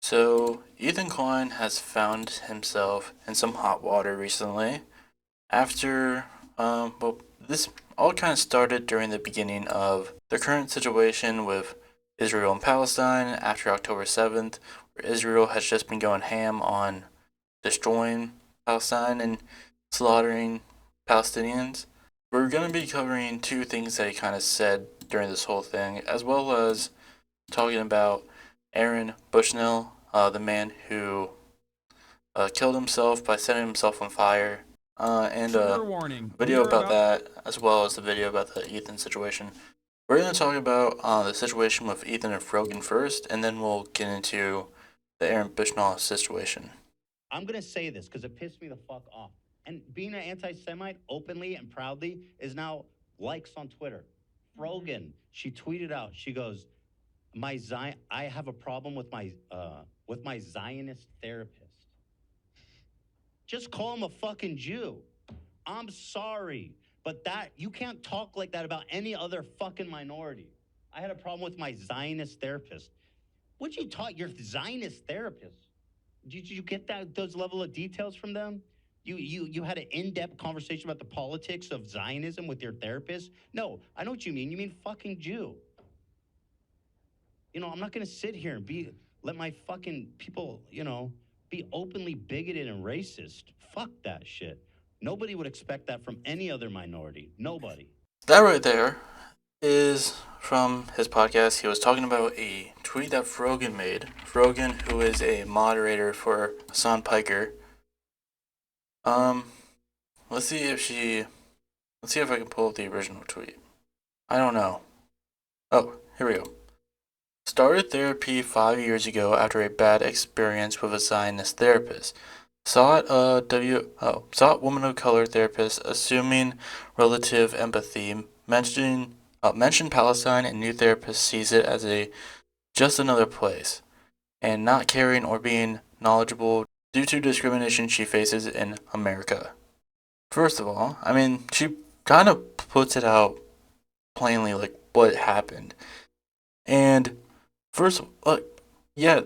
So, Ethan Klein has found himself in some hot water recently after, this all kind of started during the beginning of the current situation with Israel and Palestine after October 7th, where Israel has just been going ham on destroying Palestine and slaughtering Palestinians. We're going to be covering two things that he kind of said during this whole thing, as well as talking about Aaron Bushnell, the man who killed himself by setting himself on fire, and Trigger warning. We video are about about. that, as well as the video about the Ethan situation. We're going to talk about the situation with Ethan and Frogan first, and then we'll get into the Aaron Bushnell situation. I'm gonna say this because it pissed me the fuck off. And being an anti-Semite openly and proudly is now likes on Twitter. Frogan, she tweeted out. She goes, I have a problem with my Zionist therapist. Just call him a fucking Jew. I'm sorry, but that you can't talk like that about any other fucking minority. I had a problem with my Zionist therapist. What'd you taught your Zionist therapist? Did you get those level of details from them? You had an in-depth conversation about the politics of Zionism with your therapist? No, I know what you mean. You mean fucking Jew. I'm not gonna sit here and let my fucking people, be openly bigoted and racist. Fuck that shit. Nobody would expect that from any other minority. Nobody. That right there is from his podcast. He was talking about a tweet that Frogan made. Frogan, who is a moderator for Hassan Piker. Um, let's see if she. Let's see if I can pull up the original tweet. I don't know. Oh, here we go. Started therapy 5 years ago after a bad experience with a Zionist therapist. Sought woman of color therapist, assuming relative empathy, mentioned Palestine, and new therapist sees it as just another place, and not caring or being knowledgeable due to discrimination she faces in America. First of all, I mean, she kind of puts it out plainly, like what happened. And first, yeah,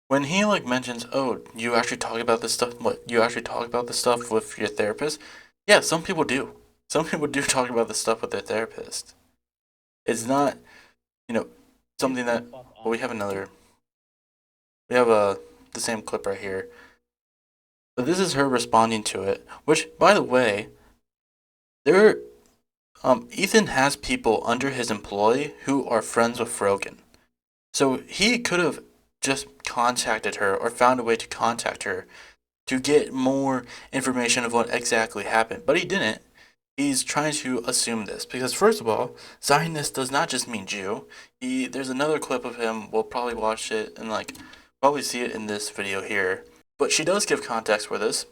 when he mentions, oh, you actually talk about this stuff. What, you actually talk about this stuff with your therapist? Yeah, some people do. Some people do talk about this stuff with their therapist. It's not, you know, something that. Well, we have another. We have the same clip right here. But this is her responding to it. Which, by the way, there. Ethan has people under his employ who are friends with Frogan. So he could have just contacted her or found a way to contact her to get more information of what exactly happened. But he didn't. He's trying to assume this because, first of all, Zionist does not just mean Jew. There's another clip of him. We'll probably watch it and probably see it in this video here. But she does give context for this,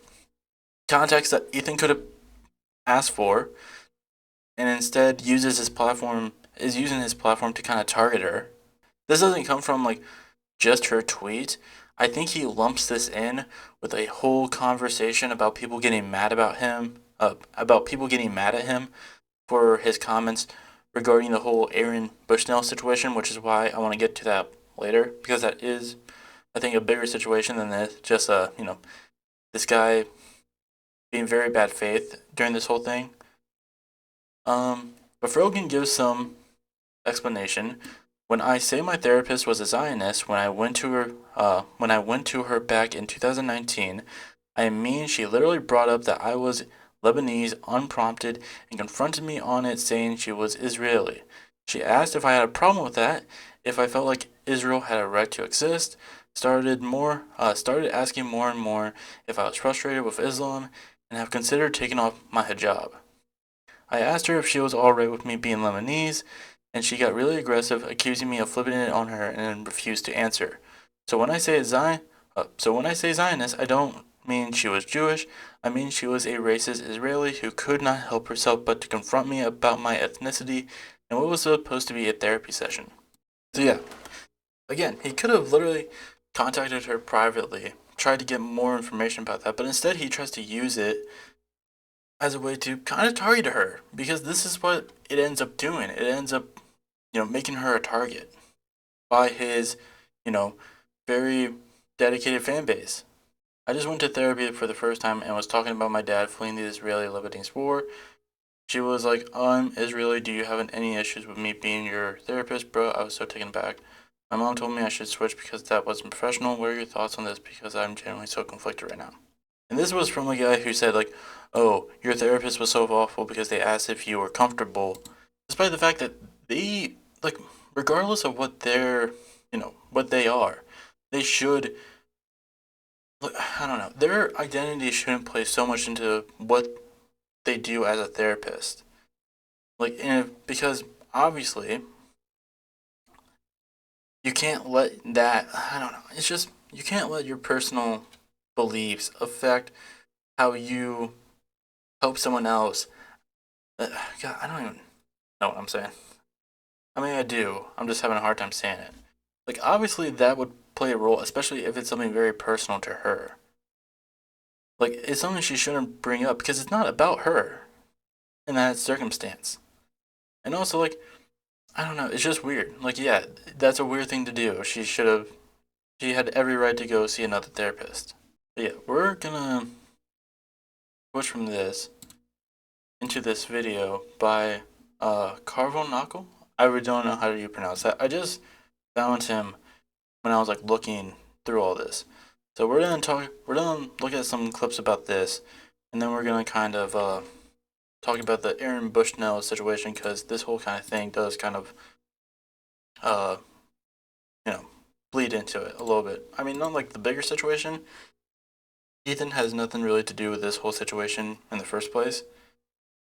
context that Ethan could have asked for, and instead uses his platform is using his platform to kind of target her. This doesn't come from just her tweet. I think he lumps this in with a whole conversation about people getting mad about him, about people getting mad at him for his comments regarding the whole Aaron Bushnell situation, which is why I want to get to that later, because that is, I think, a bigger situation than this. Just this guy being very bad faith during this whole thing. But Frogan gives some explanation. When I say my therapist was a Zionist, when I went to her back in 2019, I mean she literally brought up that I was Lebanese unprompted and confronted me on it, saying she was Israeli. She asked if I had a problem with that, if I felt like Israel had a right to exist. Started asking more and more if I was frustrated with Islam, and have considered taking off my hijab. I asked her if she was alright with me being Lebanese, and she got really aggressive, accusing me of flipping it on her, and refused to answer. So when I say Zionist, I don't mean she was Jewish. I mean she was a racist Israeli who could not help herself but to confront me about my ethnicity and what was supposed to be a therapy session. So yeah, again, he could have literally contacted her privately, tried to get more information about that, but instead he tries to use it as a way to kind of target her, because this is what it ends up doing. It ends up, making her a target by his, very dedicated fan base. I just went to therapy for the first time and was talking about my dad fleeing the Israeli Lebanese war. She was like, I'm Israeli, do you have any issues with me being your therapist, bro? I was so taken aback. My mom told me I should switch because that wasn't professional. What are your thoughts on this? Because I'm genuinely so conflicted right now. And this was from a guy who said, like, oh, your therapist was so awful because they asked if you were comfortable. Despite the fact that they, like, regardless of what they're, what they are, they should, I don't know, their identity shouldn't play so much into what they do as a therapist. Like, because obviously, you can't let that, I don't know, it's just, you can't let your personal beliefs affect how you help someone else. God, I don't even know what I'm saying. I mean, I do. I'm just having a hard time saying it. Like, obviously, that would play a role, especially if it's something very personal to her. Like, it's something she shouldn't bring up because it's not about her in that circumstance. And also, like, I don't know, it's just weird. Like, yeah, that's a weird thing to do. She had every right to go see another therapist. But yeah, we're gonna switch from this into this video by Carvel Knuckle. I really don't know how you pronounce that. I just found him when I was like looking through all this. So we're gonna look at some clips about this, and then we're gonna kind of talk about the Aaron Bushnell situation because this whole kind of thing does kind of uh bleed into it a little bit. I mean, not like the bigger situation. Ethan has nothing really to do with this whole situation in the first place.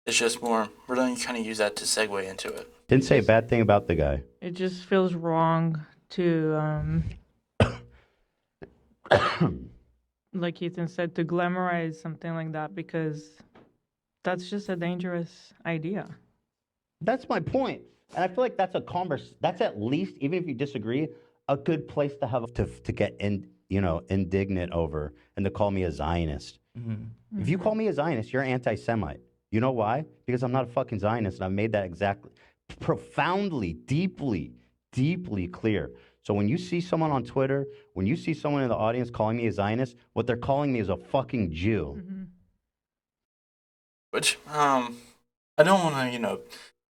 It's just more, we're going to kind of use that to segue into it. Didn't say a bad thing about the guy. It just feels wrong to, like Ethan said, to glamorize something like that because that's just a dangerous idea. That's my point. And I feel like that's that's at least, even if you disagree, a good place to have to get indignant over and to call me a Zionist. If you call me a Zionist, you're anti-Semite. You know why? Because I'm not a fucking Zionist, and I've made that exactly profoundly, deeply clear. So when you see someone on Twitter, when you see someone in the audience calling me a Zionist, what they're calling me is a fucking Jew. Which, I don't want to,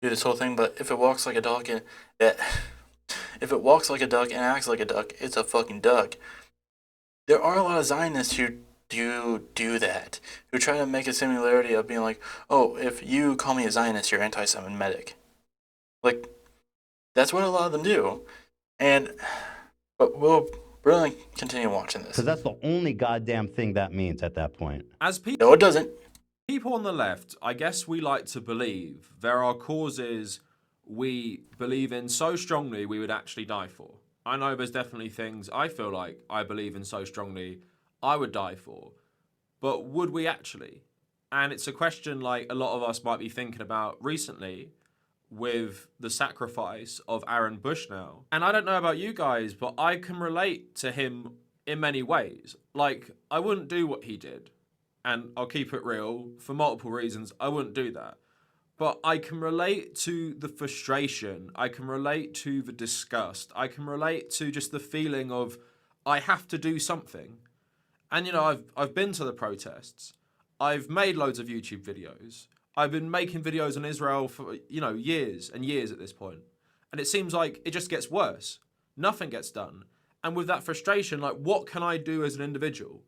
do this whole thing, but if it walks like a duck and if it walks like a duck and acts like a duck, it's a fucking duck. There are a lot of Zionists who do that, who try to make a similarity of being like, oh, if you call me a Zionist, you're anti-Semitic. Like, that's what a lot of them do. But we're going to continue watching this. Because that's the only goddamn thing that means at that point. No, it doesn't. People on the left, I guess we like to believe there are causes we believe in so strongly we would actually die for. I know there's definitely things I feel like I believe in so strongly I would die for. But would we actually? And it's a question like a lot of us might be thinking about recently with the sacrifice of Aaron Bushnell. And I don't know about you guys, but I can relate to him in many ways. Like, I wouldn't do what he did. And I'll keep it real, for multiple reasons, I wouldn't do that. But I can relate to the frustration. I can relate to the disgust. I can relate to just the feeling of, I have to do something. And, I've been to the protests. I've made loads of YouTube videos. I've been making videos on Israel for, years and years at this point. And it seems like it just gets worse. Nothing gets done. And with that frustration, like, what can I do as an individual?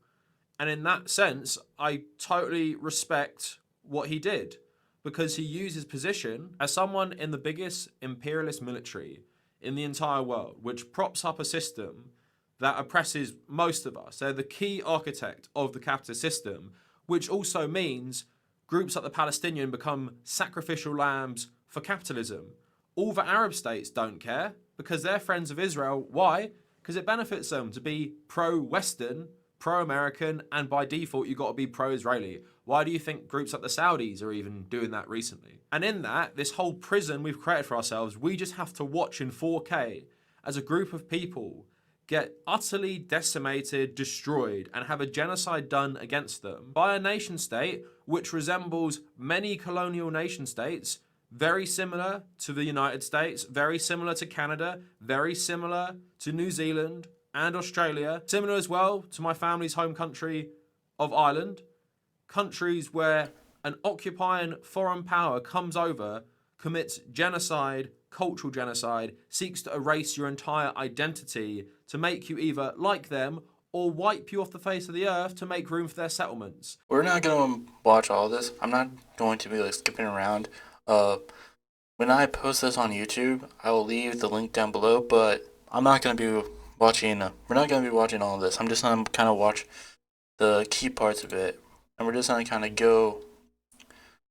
And in that sense, I totally respect what he did because he used his position as someone in the biggest imperialist military in the entire world, which props up a system that oppresses most of us. They're the key architect of the capitalist system, which also means groups like the Palestinian become sacrificial lambs for capitalism. All the Arab states don't care because they're friends of Israel. Why? Because it benefits them to be pro-Western, pro-American, and by default, you've got to be pro-Israeli. Why do you think groups like the Saudis are even doing that recently? And in that, this whole prison we've created for ourselves, we just have to watch in 4K as a group of people get utterly decimated, destroyed, and have a genocide done against them by a nation state which resembles many colonial nation states, very similar to the United States, very similar to Canada, very similar to New Zealand, and Australia, similar as well to my family's home country of Ireland, countries where an occupying foreign power comes over, commits genocide, cultural genocide, seeks to erase your entire identity to make you either like them or wipe you off the face of the earth to make room for their settlements. We're not going to watch all this. I'm not going to be like skipping around. When I post this on YouTube, I will leave the link down below, but I'm not going to be watching, we're not going to be watching all of this. I'm just going to kind of watch the key parts of it, and we're just going to kind of go,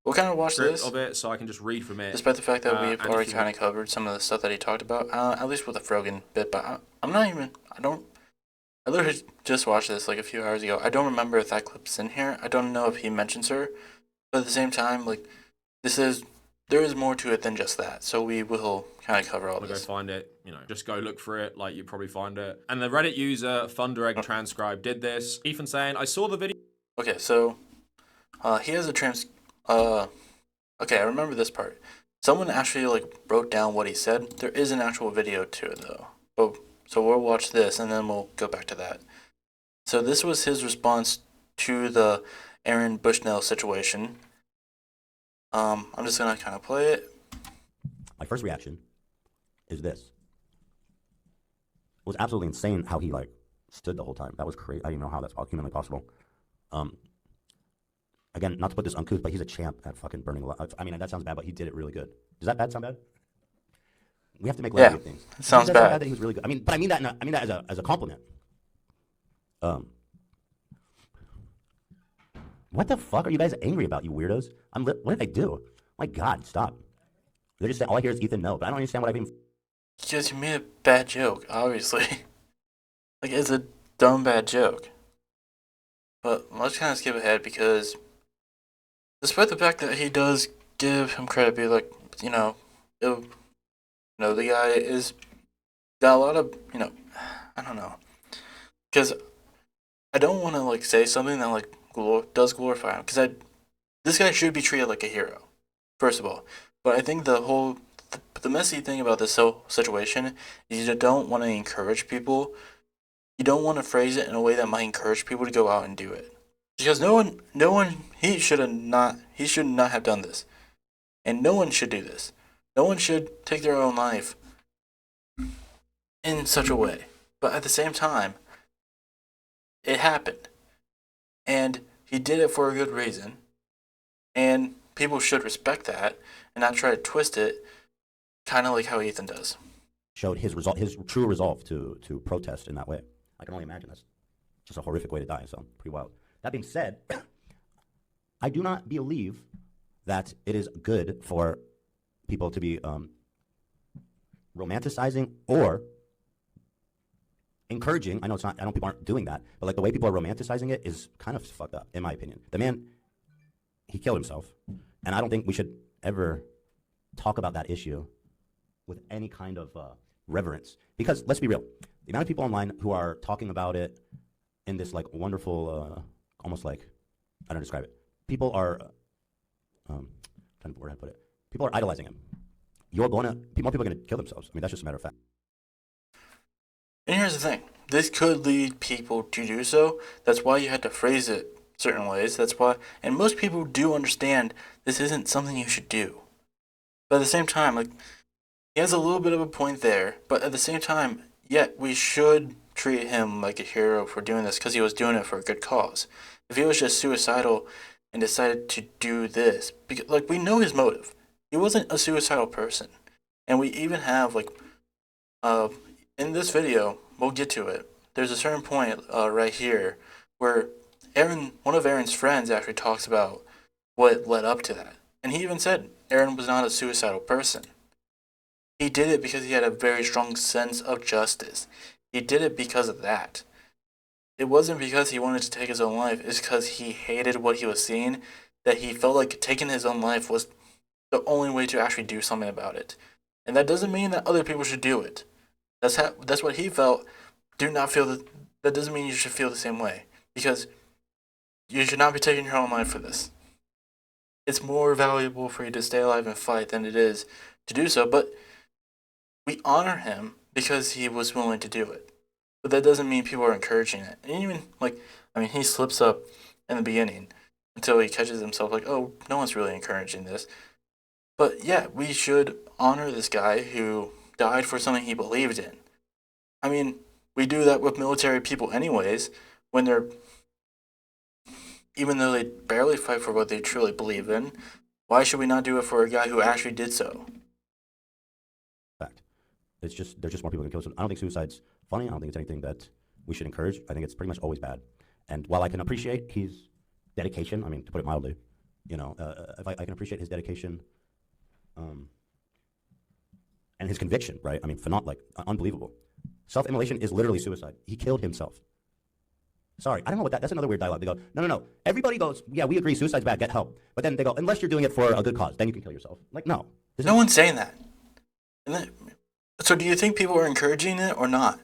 we'll kind of watch this. Of it, so I can just read from it. Despite the fact that we've and already kind of covered some of the stuff that he talked about, at least with the Frogan bit, but I literally just watched this like a few hours ago. I don't remember if that clip's in here. I don't know if he mentions her, but at the same time, like, there is more to it than just that. So we will kind of cover all this. Go find it, just go look for it, like you probably find it. And the Reddit user Thunderegg Transcribe did this. Ethan saying, I saw the video. Okay, so he has a okay, I remember this part. Someone actually like wrote down what he said. There is an actual video to it though. So we'll watch this and then we'll go back to that. So this was his response to the Aaron Bushnell situation. I'm just gonna kind of play it. My first reaction is this. It was absolutely insane how he like stood the whole time. That was crazy. I didn't know how that's humanly possible. Again, not to put this uncouth, but he's a champ at fucking burning alive. I mean, that sounds bad, but he did it really good. Does that bad sound bad? We have to make levity of things. It sounds bad. bad. That he was really good. I mean that as a compliment. What the fuck are you guys angry about, you weirdos? What did I do? My God, stop. They're just saying all I hear is Ethan no, but I don't understand what I mean. Because you made a bad joke, obviously. Like, it's a dumb bad joke. But let's kind of skip ahead because despite the fact that he does give him credit, be like, the guy is got a lot of, I don't know. Because I don't want to, like, say something that, like, does glorify him. Because this guy should be treated like a hero, first of all. But I think the messy thing about this whole situation is you don't want to encourage people. You don't want to phrase it in a way that might encourage people to go out and do it. Because he should not have done this. And no one should do this. No one should take their own life in such a way. But at the same time, it happened. And he did it for a good reason. And people should respect that and not try to twist it, kind of like how Ethan does. Showed his true resolve to protest in that way. I can only imagine that's just a horrific way to die, so pretty wild. That being said, I do not believe that it is good for people to be romanticizing or encouraging. I know people aren't doing that, but like the way people are romanticizing it is kind of fucked up, in my opinion. The man, he killed himself, and I don't think we should ever talk about that issue with any kind of reverence. Because let's be real, the amount of people online who are talking about it in this like wonderful, almost like, I don't describe it. People are, trying to where I put it. People are idolizing him. More people are going to kill themselves. I mean, that's just a matter of fact. And here's the thing. This could lead people to do so. That's why you had to phrase it certain ways. That's why, and most people do understand this isn't something you should do. But at the same time, like, he has a little bit of a point there. But at the same time, yet we should treat him like a hero for doing this because he was doing it for a good cause. If he was just suicidal and decided to do this, because, like, we know his motive. He wasn't a suicidal person. And we even have, like, in this video, we'll get to it. There's a certain point right here where one of Aaron's friends actually talks about what led up to that. And he even said Aaron was not a suicidal person. He did it because he had a very strong sense of justice. He did it because of that. It wasn't because he wanted to take his own life. It's because he hated what he was seeing, that he felt like taking his own life was the only way to actually do something about it. And that doesn't mean that other people should do it. That's what he felt. Do not feel that doesn't mean you should feel the same way. Because you should not be taking your own life for this. It's more valuable for you to stay alive and fight than it is to do so. But we honor him because he was willing to do it. but that doesn't mean people are encouraging it. And even he slips up in the beginning until he catches himself like, oh, no one's really encouraging this. But yeah, we should honor this guy who died for something he believed in. I mean, we do that with military people anyways, when they're, even though they barely fight for what they truly believe in. Why should we not do it for a guy who actually did so? Fact. It's just there's just more people gonna kill. I don't think suicide's funny. I don't think it's anything that we should encourage. I think it's pretty much always bad. And while I can appreciate his dedication, I mean, to put it mildly, if I can appreciate his dedication, and his conviction, right? I mean, unbelievable. Self-immolation is literally suicide. He killed himself. Sorry, I don't know what that's another weird dialogue. They go, no. Everybody goes, yeah, we agree, suicide's bad, get help. But then they go, unless you're doing it for a good cause, then you can kill yourself. Like, no. No one's saying that. So do you think people are encouraging it or not?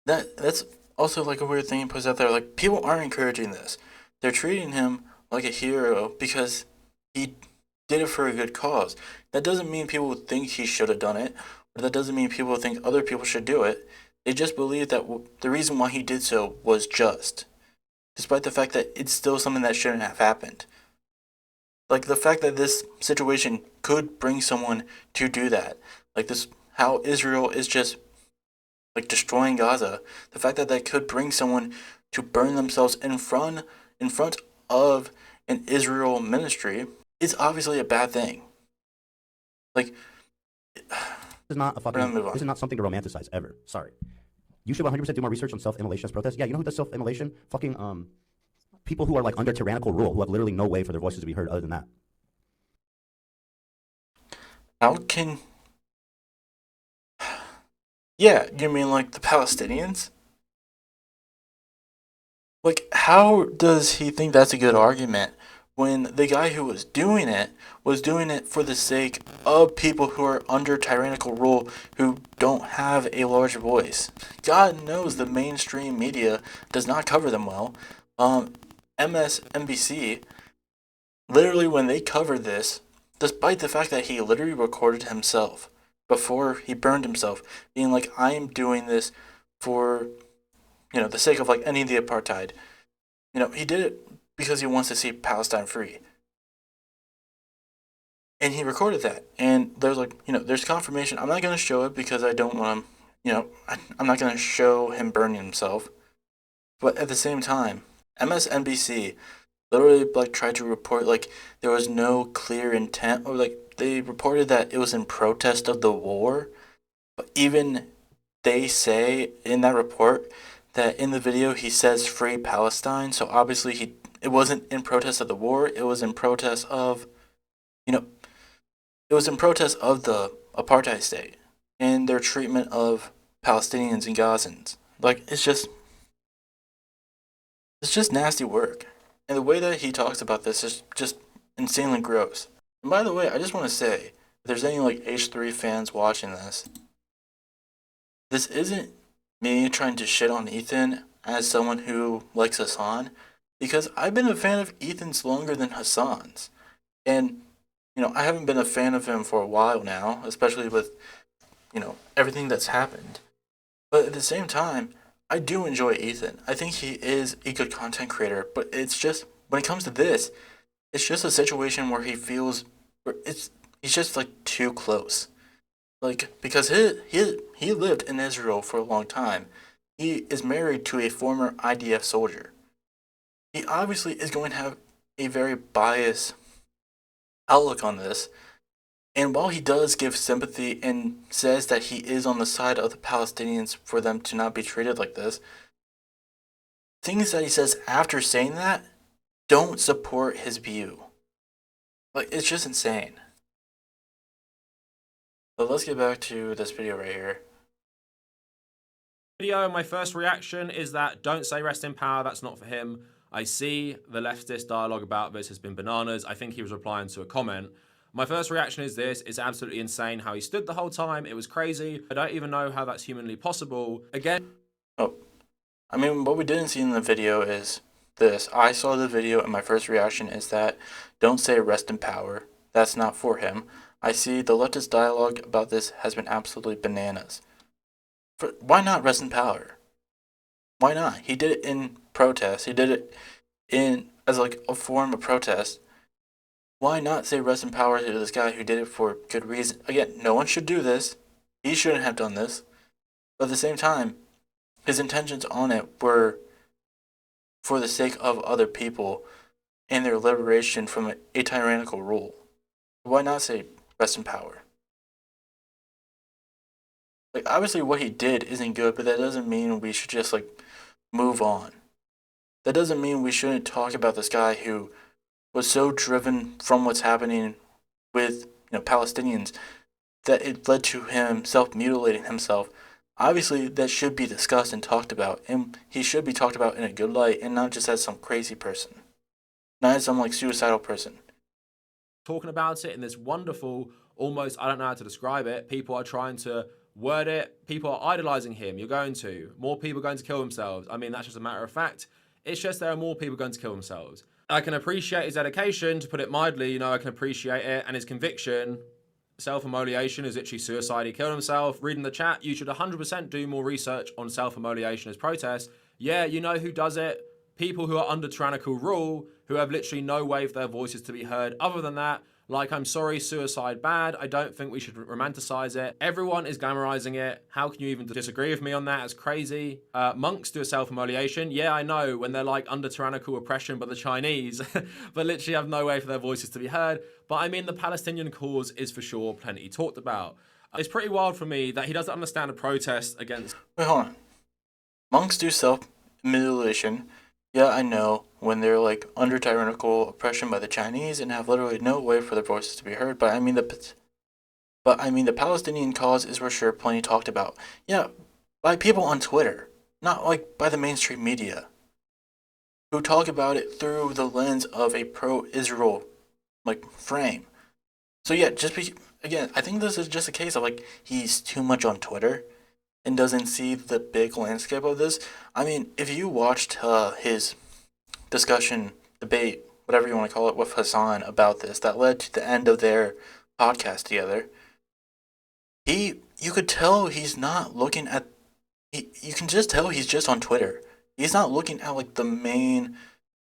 That's also like a weird thing he puts out there. Like, people aren't encouraging this. They're treating him like a hero because he did it for a good cause. That doesn't mean people think he should have done it, or that doesn't mean people think other people should do it. They just believe that the reason why he did so was just, despite the fact that it's still something that shouldn't have happened. Like, the fact that this situation could bring someone to do that. Like, this, how Israel is just, like, destroying Gaza. The fact that could bring someone to burn themselves in front of an Israel ministry is obviously a bad thing. Like, this is not something to romanticize ever. Sorry. You should 100% do more research on self-immolation as protest. Yeah, you know who does self-immolation? Fucking people who are like under tyrannical rule, who have literally no way for their voices to be heard other than that. Yeah, you mean like the Palestinians? Like, how does he think that's a good argument when the guy who was doing it for the sake of people who are under tyrannical rule, who don't have a large voice? God knows the mainstream media does not cover them well. MSNBC, literally when they covered this, despite the fact that he literally recorded himself before he burned himself, being like, I am doing this for, the sake of like ending the apartheid. He did it because he wants to see Palestine free. And he recorded that. And there's there's confirmation. I'm not going to show it because I don't want him, I'm not going to show him burning himself. But at the same time, MSNBC literally tried to report there was no clear intent, or they reported that it was in protest of the war. But even they say in that report that in the video he says free Palestine, so obviously it wasn't in protest of the war, it was in protest of the apartheid state and their treatment of Palestinians and Gazans. It's just nasty work. And the way that he talks about this is just insanely gross. And by the way, I just want to say, if there's any H3 fans watching this isn't me trying to shit on Ethan as someone who likes Hassan, because I've been a fan of Ethan's longer than Hassan's. And, I haven't been a fan of him for a while now, especially with, everything that's happened. But at the same time, I do enjoy Ethan. I think he is a good content creator, but it's just, when it comes to this, it's just a situation where he feels, he's just too close. Because he lived in Israel for a long time. He is married to a former IDF soldier. He obviously is going to have a very biased outlook on this. And while he does give sympathy and says that he is on the side of the Palestinians for them to not be treated like this, things that he says after saying that don't support his view. It's just insane. But let's get back to this video right here. My first reaction is that don't say rest in power, that's not for him. I see the leftist dialogue about this has been bananas. I think he was replying to a comment. My first reaction is this: it's absolutely insane how he stood the whole time. It was crazy. I don't even know how that's humanly possible. Again. What we didn't see in the video is this. I saw the video and my first reaction is that don't say rest in power. That's not for him. I see the leftist dialogue about this has been absolutely bananas. Why not rest in power? Why not? He did it in protest. He did it in as like a form of protest. Why not say rest in power to this guy who did it for good reason? Again, no one should do this. He shouldn't have done this. But at the same time, his intentions on it were for the sake of other people and their liberation from a tyrannical rule. Why not say rest in power? Like, obviously what he did isn't good, but that doesn't mean we should just like move on. That doesn't mean we shouldn't talk about this guy who was so driven from what's happening with Palestinians that it led to him self-mutilating himself. Obviously, that should be discussed and talked about, and he should be talked about in a good light, and not just as some crazy person, not as some like suicidal person. Talking about it in this wonderful, almost, I don't know how to describe it. People are trying to word it. People are idolizing him. You're going to. More people are going to kill themselves. I mean, that's just a matter of fact. It's just there are more people going to kill themselves. I can appreciate his dedication, to put it mildly. I can appreciate it, and his conviction. Self-immolation is literally suicide. He killed himself. Reading the chat, you should 100% do more research on self-immolation as protest. Yeah, you know who does it? People who are under tyrannical rule, who have literally no way for their voices to be heard. Other than that, like, I'm sorry, suicide bad. I don't think we should romanticize it. Everyone is glamorizing it. How can you even disagree with me on that? It's crazy. Monks do a self-immolation. Yeah, I know, when they're like under tyrannical oppression by the Chinese, but literally have no way for their voices to be heard. But I mean, the Palestinian cause is for sure plenty talked about. It's pretty wild for me that he doesn't understand a protest against... Wait, hold on. Monks do self-mutilation. Yeah, I know, when they're like under tyrannical oppression by the Chinese and have literally no way for their voices to be heard. But I mean the Palestinian cause is for sure plenty talked about. Yeah, by people on Twitter, not like by the mainstream media, who talk about it through the lens of a pro-Israel like frame. So yeah, again, I think this is just a case of like he's too much on Twitter and doesn't see the big landscape of this. I mean, if you watched his discussion, debate, whatever you want to call it, with Hassan about this, that led to the end of their podcast together, you could tell he's not looking at, you can just tell he's just on Twitter. He's not looking at like the main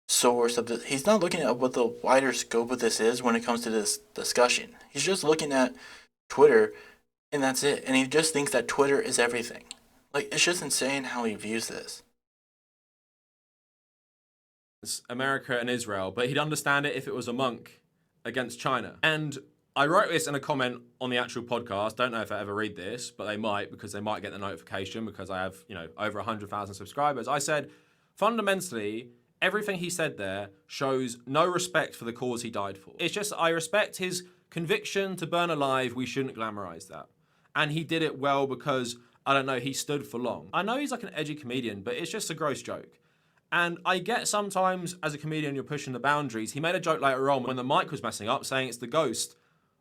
source of this. He's not looking at what the wider scope of this is when it comes to this discussion. He's just looking at Twitter, and that's it. And he just thinks that Twitter is everything. Like, it's just insane how he views this. America and Israel, but he'd understand it if it was a monk against China. And I wrote this in a comment on the actual podcast. Don't know if I ever read this, but they might, because they might get the notification because I have, over 100,000 subscribers. I said, fundamentally, everything he said there shows no respect for the cause he died for. It's just, I respect his conviction to burn alive. We shouldn't glamorize that. And he did it well because, I don't know, he stood for long. I know he's like an edgy comedian, but it's just a gross joke. And I get sometimes, as a comedian, you're pushing the boundaries. He made a joke later on when the mic was messing up, saying it's the ghost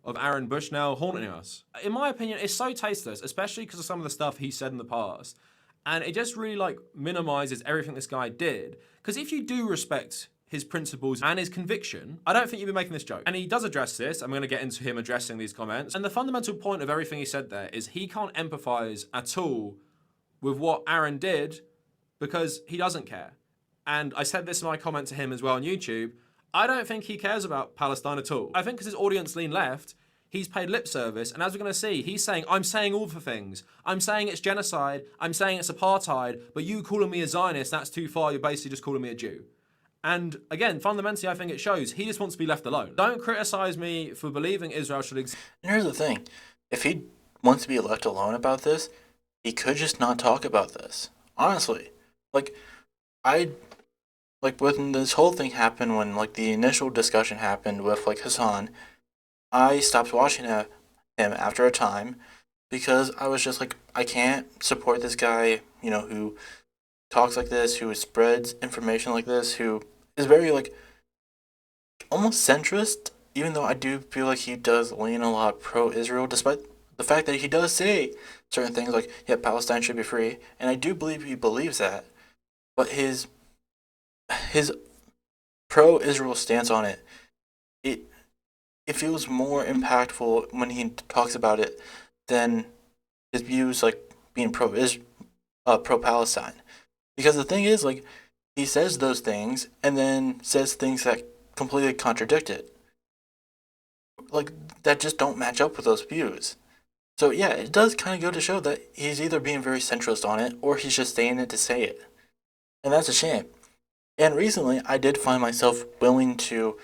of Aaron Bushnell haunting us. In my opinion, it's so tasteless, especially because of some of the stuff he said in the past. And it just really like minimizes everything this guy did. Because if you do respect his principles and his conviction, I don't think you'd be making this joke. And he does address this. I'm going to get into him addressing these comments. And the fundamental point of everything he said there is he can't empathize at all with what Aaron did because he doesn't care. And I said this in my comment to him as well on YouTube. I don't think he cares about Palestine at all. I think because his audience lean left, he's paid lip service. And as we're going to see, he's saying, I'm saying all the things. I'm saying it's genocide. I'm saying it's apartheid. But you calling me a Zionist, that's too far. You're basically just calling me a Jew. And again, fundamentally, I think it shows he just wants to be left alone. Don't criticize me for believing Israel should exist. And here's the thing. If he wants to be left alone about this, he could just not talk about this. Honestly. When this whole thing happened, when like the initial discussion happened with like Hassan, I stopped watching him after a time because I was just like, I can't support this guy, who talks like this, who spreads information like this, who is very like almost centrist, even though I do feel like he does lean a lot pro-Israel, despite the fact that he does say certain things like, yeah, Palestine should be free, and I do believe he believes that, but his pro-Israel stance on it, it feels more impactful when he talks about it than his views like being pro-Palestine. Because the thing is, like, he says those things and then says things that completely contradict it. Like, that just don't match up with those views. So yeah, it does kind of go to show that he's either being very centrist on it or he's just saying it to say it. And that's a shame. And recently, I did find myself willing to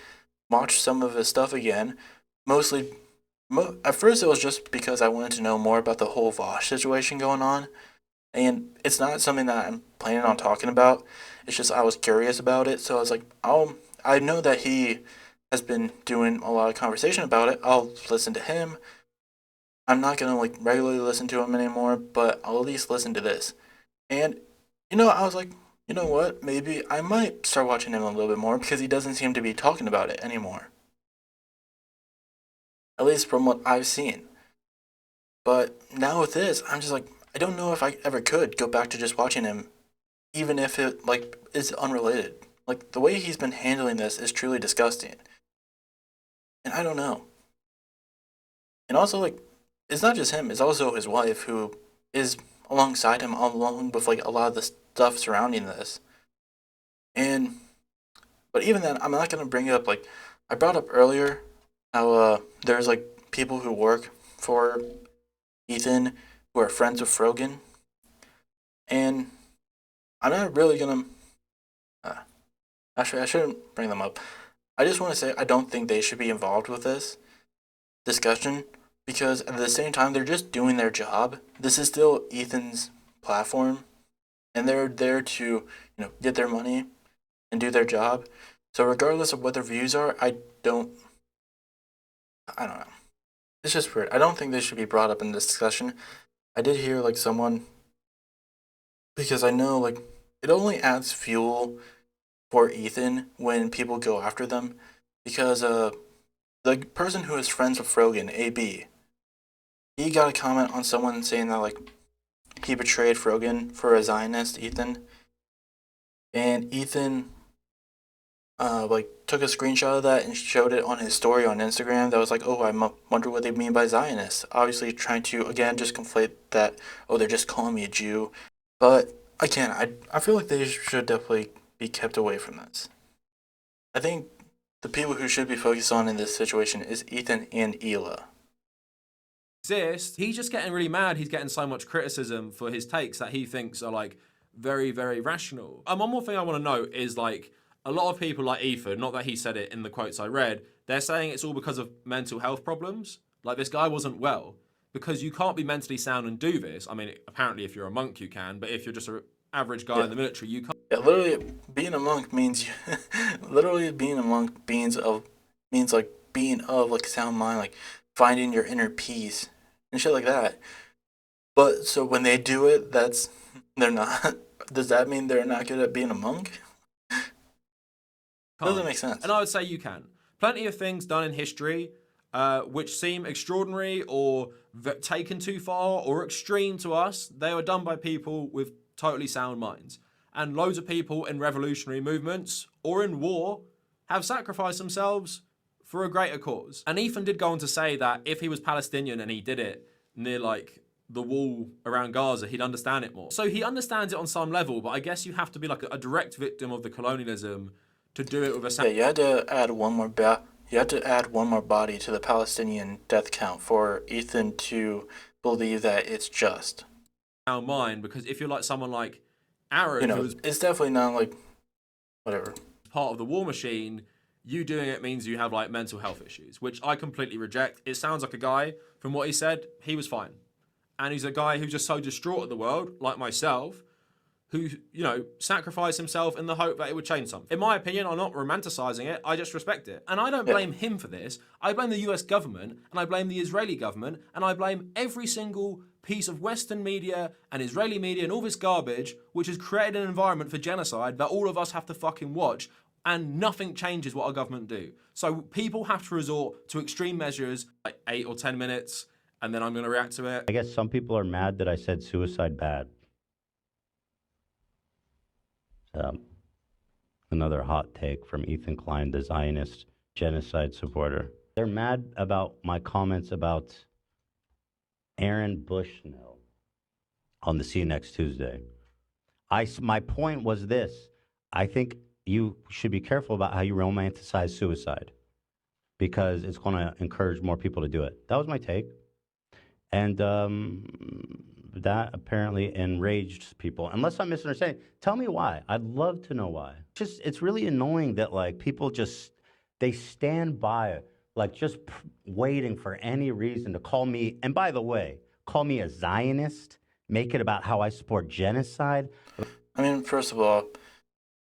watch some of his stuff again. Mostly, at first it was just because I wanted to know more about the whole Vosh situation going on. And it's not something that I'm planning on talking about. It's just I was curious about it. So I was like, I know that he has been doing a lot of conversation about it. I'll listen to him. I'm not going to like regularly listen to him anymore, but I'll at least listen to this. And, I was like, you know what? Maybe I might start watching him a little bit more because he doesn't seem to be talking about it anymore. At least from what I've seen. But now with this, I'm just like, I don't know if I ever could go back to just watching him, even if it like is unrelated. Like the way he's been handling this is truly disgusting. And I don't know. And also like it's not just him, it's also his wife who is alongside him along with like a lot of the stuff surrounding this. But even then I'm not gonna bring up like I brought up earlier how there's like people who work for Ethan who are friends with Frogan. And I'm not really gonna actually I shouldn't bring them up. I just want to say I don't think they should be involved with this discussion because at the same time they're just doing their job. This is still Ethan's platform and they're there to, get their money and do their job. So regardless of what their views are, I don't know. It's just weird. I don't think they should be brought up in this discussion. I did hear like someone because I know like it only adds fuel for Ethan when people go after them because the person who is friends with Frogan, AB, he got a comment on someone saying that like he betrayed Frogan for a Zionist, Ethan. And Ethan like took a screenshot of that and showed it on his story on Instagram that was like, oh, I wonder what they mean by Zionist. Obviously trying to again just conflate that, oh, they're just calling me a Jew. But again, I feel like they should definitely be kept away from this. I think the people who should be focused on in this situation is Ethan and Hila. He's just getting really mad. He's getting so much criticism for his takes that he thinks are like very, very rational. And one more thing I want to note is like a lot of people like Ethan, not that he said it in the quotes I read, they're saying it's all because of mental health problems. Like this guy wasn't well because you can't be mentally sound and do this. I mean, apparently if you're a monk you can, but if you're just an average guy in the military, you can't. Yeah, literally being a monk means means like being of like sound mind, like finding your inner peace and shit like that. But so when they do it, they're not. Does that mean they're not good at being a monk? Doesn't make sense. And I would say you can. Plenty of things done in history which seem extraordinary or taken too far or extreme to us, they were done by people with totally sound minds. And loads of people in revolutionary movements or in war have sacrificed themselves for a greater cause. And Ethan did go on to say that if he was Palestinian and he did it near like the wall around Gaza, he'd understand it more. So he understands it on some level, but I guess you have to be like a direct victim of the colonialism to do it with a... Yeah, you had to add one more body to the Palestinian death count for Ethan to believe that it's just. Mind, because if you're like someone like Aaron, who's it's definitely not like whatever part of the war machine, you doing it means you have like mental health issues, which I completely reject. It sounds like a guy, from what he said, he was fine. And he's a guy who's just so distraught at the world, like myself, who, sacrificed himself in the hope that it would change something. In my opinion, I'm not romanticizing it, I just respect it. And I don't blame him for this. I blame the US government, and I blame the Israeli government, and I blame every single piece of Western media and Israeli media and all this garbage, which has created an environment for genocide that all of us have to fucking watch, and nothing changes what our government do. So people have to resort to extreme measures, like 8 or 10 minutes, and then I'm going to react to it. I guess some people are mad that I said suicide bad. Another hot take from Ethan Klein, the Zionist genocide supporter. They're mad about my comments about Aaron Bushnell on the See You Next Tuesday. My point was this. I think you should be careful about how you romanticize suicide because it's going to encourage more people to do it. That was my take. And that apparently enraged people. Unless I'm misunderstanding, tell me why. I'd love to know why. It's really annoying that like people just, they stand by like just waiting for any reason to call me, and by the way, call me a Zionist, make it about how I support genocide. I mean, first of all,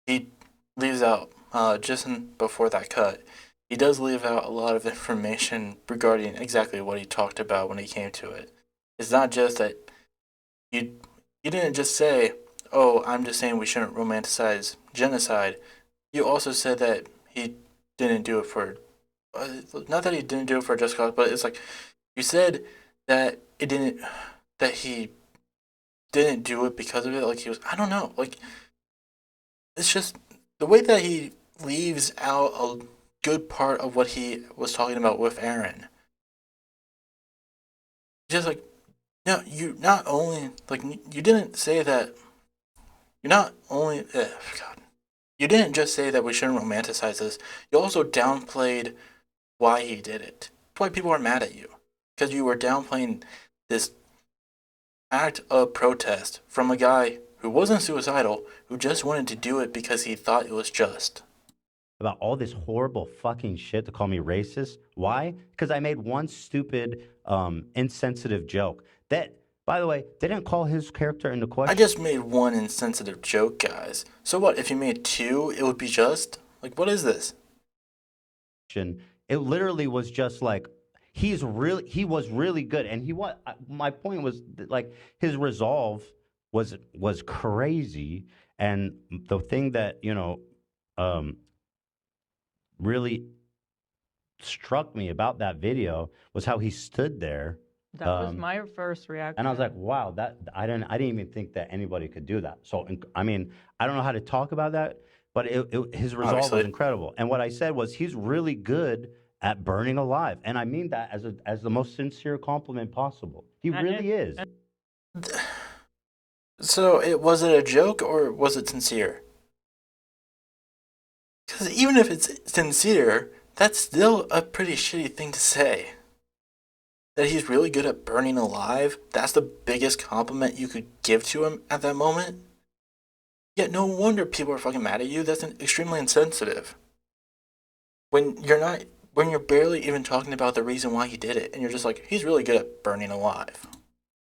he leaves out, before that cut, he does leave out a lot of information regarding exactly what he talked about when he came to it. It's not just that you didn't just say, oh, I'm just saying we shouldn't romanticize genocide. You also said that he didn't do it for, not that he didn't do it for a just cause, but it's like, you said that he didn't do it because of it. Like he was, I don't know. Like, it's just the way that he leaves out a good part of what he was talking about with Aaron. Just like, no, you not only, like, you didn't say that, you're not only, God, you didn't just say that we shouldn't romanticize this, you also downplayed why he did it. That's why people are mad at you. Because you were downplaying this act of protest from a guy who wasn't suicidal, who just wanted to do it because he thought it was just. About all this horrible fucking shit to call me racist. Why? Because I made one stupid, insensitive joke. That, by the way, they didn't call his character into question. I just made one insensitive joke, guys. So what, if you made two, it would be just? Like, what is this? It literally was just like, he was really good. And my point was that, like, his resolve was crazy. And the thing that, really struck me about that video was how he stood there. That was my first reaction. And I was like, wow, that I didn't even think that anybody could do that. So, I mean, I don't know how to talk about that, but his resolve Obviously. was incredible. And what I said was, he's really good at burning alive. And I mean that as the most sincere compliment possible. He really is. So, was it a joke or was it sincere? Because even if it's sincere, that's still a pretty shitty thing to say. That he's really good at burning alive, that's the biggest compliment you could give to him at that moment? Yet no wonder people are fucking mad at you. That's extremely insensitive. When you're barely even talking about the reason why he did it, and you're just like, he's really good at burning alive.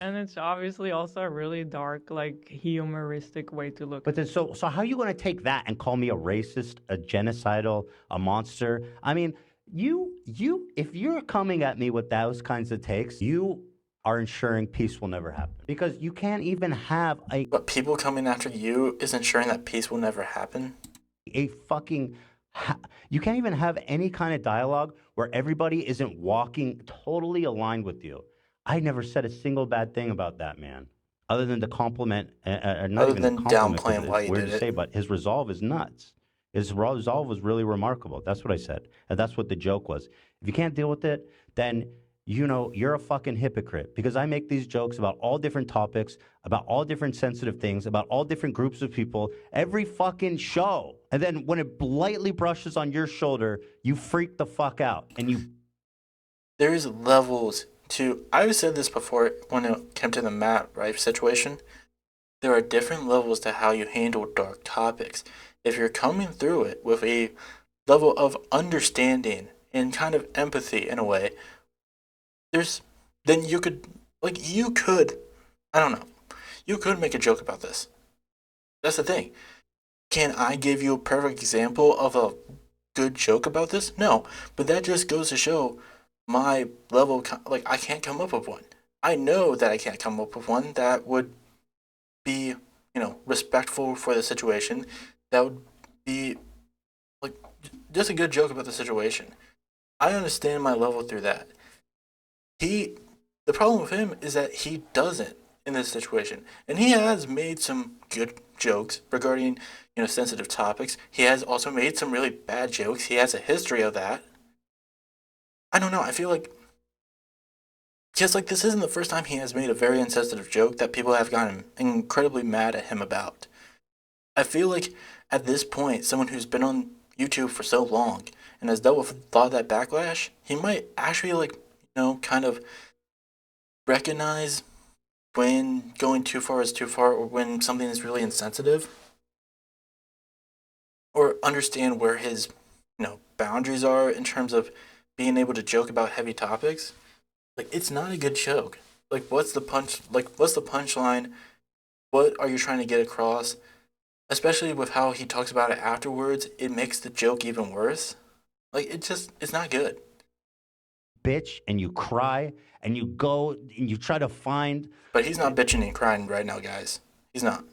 And it's obviously also a really dark, like, humoristic way to look. But then, so how are you going to take that and call me a racist, a genocidal, a monster? I mean, if you're coming at me with those kinds of takes, you are ensuring peace will never happen. Because you can't even have But people coming after you is ensuring that peace will never happen? you can't even have any kind of dialogue where everybody isn't walking totally aligned with you. I never said a single bad thing about that man, other than to compliment, not even downplaying why he did it. But his resolve is nuts. His resolve was really remarkable. That's what I said. And that's what the joke was. If you can't deal with it, then, you're a fucking hypocrite. Because I make these jokes about all different topics, about all different sensitive things, about all different groups of people, every fucking show. And then when it lightly brushes on your shoulder, you freak the fuck out. And There's levels to, I've said this before when it came to the Matt Rife situation. There are different levels to how you handle dark topics. If you're coming through it with a level of understanding and kind of empathy in a way, then you could, I don't know, you could make a joke about this. That's the thing. Can I give you a perfect example of a good joke about this? No, but that just goes to show my level, I can't come up with one. I know that I can't come up with one that would be, respectful for the situation, that would be, just a good joke about the situation. I understand my level through that. The problem with him is that he doesn't in this situation. And he has made some good jokes regarding, sensitive topics. He has also made some really bad jokes. He has a history of that. I don't know. I feel like because like this isn't the first time he has made a very insensitive joke that people have gotten incredibly mad at him about. I feel like at this point, someone who's been on YouTube for so long and has dealt with a lot of that backlash, he might actually like, kind of recognize when going too far is too far or when something is really insensitive, or understand where his, boundaries are in terms of being able to joke about heavy topics. Like, it's not a good joke. Like, what's the punchline? What are you trying to get across? Especially with how he talks about it afterwards, it makes the joke even worse. Like, it's not good. Bitch, and you cry, and you go and you try to find But he's not bitching and crying right now, guys. He's not.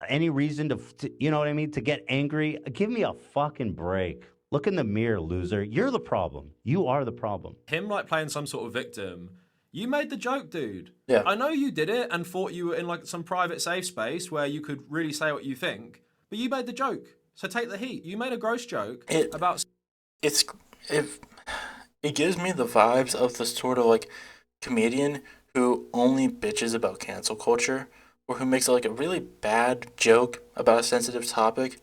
any reason to you know what I mean, to get angry. Give me a fucking break. Look in the mirror, loser. You're the problem. You are the problem. Him like playing some sort of victim. You made the joke, dude. Yeah. I know you did it and thought you were in like some private safe space where you could really say what you think, but you made the joke. So take the heat. You made a gross joke about. It gives me the vibes of the sort of like comedian who only bitches about cancel culture, or who makes like a really bad joke about a sensitive topic